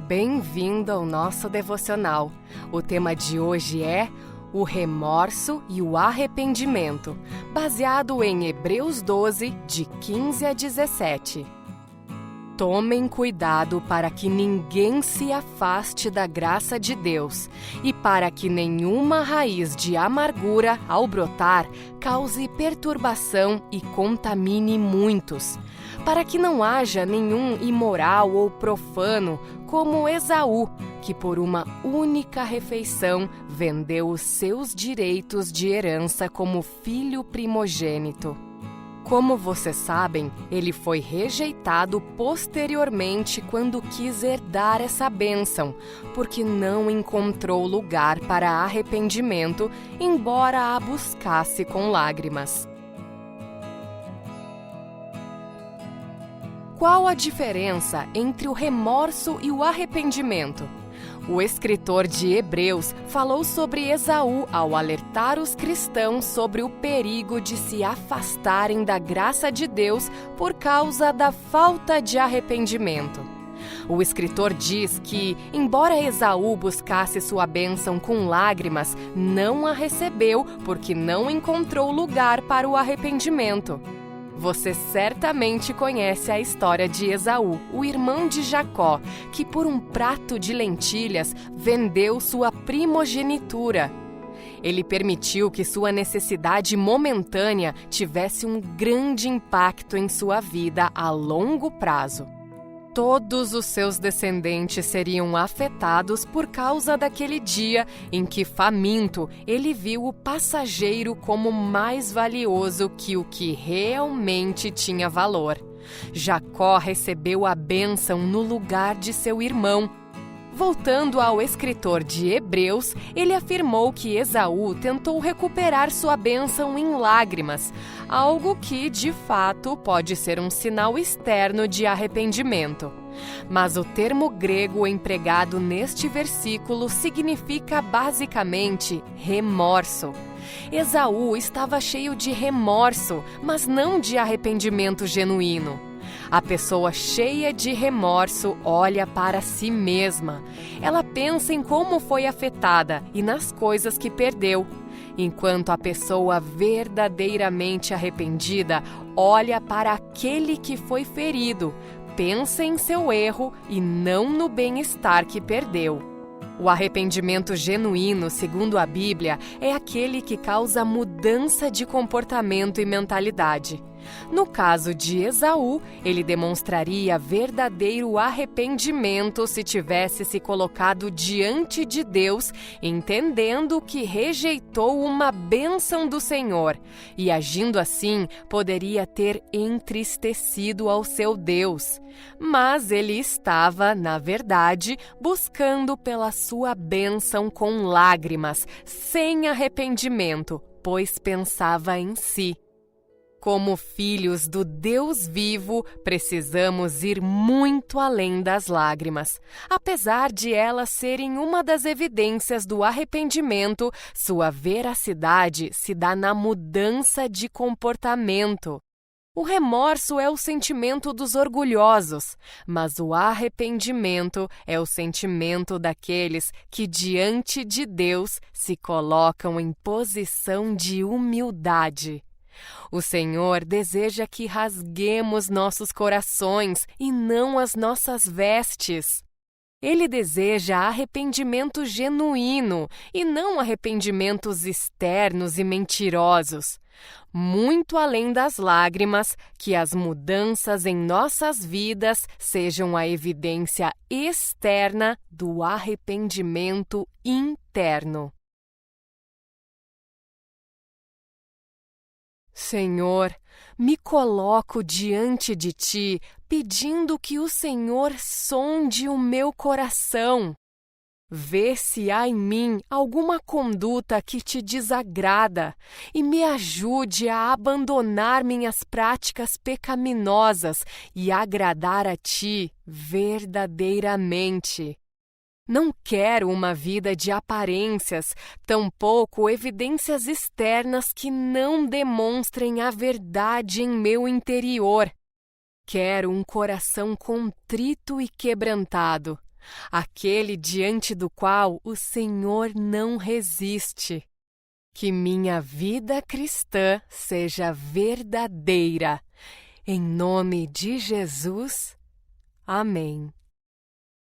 Bem-vindo ao nosso devocional. O tema de hoje é o remorso e o arrependimento, baseado em Hebreus 12, de 15 a 17. Tomem cuidado para que ninguém se afaste da graça de Deus e para que nenhuma raiz de amargura, ao brotar, cause perturbação e contamine muitos. Para que não haja nenhum imoral ou profano, como Esaú, que por uma única refeição vendeu os seus direitos de herança como filho primogênito. Como vocês sabem, ele foi rejeitado posteriormente quando quis herdar essa bênção, porque não encontrou lugar para arrependimento, embora a buscasse com lágrimas. Qual a diferença entre o remorso e o arrependimento? O escritor de Hebreus falou sobre Esaú ao alertar os cristãos sobre o perigo de se afastarem da graça de Deus por causa da falta de arrependimento. O escritor diz que, embora Esaú buscasse sua bênção com lágrimas, não a recebeu porque não encontrou lugar para o arrependimento. Você certamente conhece a história de Esaú, o irmão de Jacó, que por um prato de lentilhas vendeu sua primogenitura. Ele permitiu que sua necessidade momentânea tivesse um grande impacto em sua vida a longo prazo. Todos os seus descendentes seriam afetados por causa daquele dia em que, faminto, ele viu o passageiro como mais valioso que o que realmente tinha valor. Jacó recebeu a bênção no lugar de seu irmão. Voltando ao escritor de Hebreus, ele afirmou que Esaú tentou recuperar sua bênção em lágrimas, algo que, de fato, pode ser um sinal externo de arrependimento. Mas o termo grego empregado neste versículo significa basicamente remorso. Esaú estava cheio de remorso, mas não de arrependimento genuíno. A pessoa cheia de remorso olha para si mesma. Ela pensa em como foi afetada e nas coisas que perdeu. Enquanto a pessoa verdadeiramente arrependida olha para aquele que foi ferido, pensa em seu erro e não no bem-estar que perdeu. O arrependimento genuíno, segundo a Bíblia, é aquele que causa mudança de comportamento e mentalidade. No caso de Esaú, ele demonstraria verdadeiro arrependimento se tivesse se colocado diante de Deus, entendendo que rejeitou uma bênção do Senhor, e agindo assim, poderia ter entristecido ao seu Deus. Mas ele estava, na verdade, buscando pela sua bênção com lágrimas, sem arrependimento, pois pensava em si. Como filhos do Deus vivo, precisamos ir muito além das lágrimas. Apesar de elas serem uma das evidências do arrependimento, sua veracidade se dá na mudança de comportamento. O remorso é o sentimento dos orgulhosos, mas o arrependimento é o sentimento daqueles que, diante de Deus, se colocam em posição de humildade. O Senhor deseja que rasguemos nossos corações e não as nossas vestes. Ele deseja arrependimento genuíno e não arrependimentos externos e mentirosos. Muito além das lágrimas, que as mudanças em nossas vidas sejam a evidência externa do arrependimento interno. Senhor, me coloco diante de Ti, pedindo que o Senhor sonde o meu coração. Vê se há em mim alguma conduta que Te desagrada e me ajude a abandonar minhas práticas pecaminosas e agradar a Ti verdadeiramente. Não quero uma vida de aparências, tampouco evidências externas que não demonstrem a verdade em meu interior. Quero um coração contrito e quebrantado. aquele diante do qual o Senhor não resiste. Que minha vida cristã seja verdadeira. Em nome de Jesus. Amém.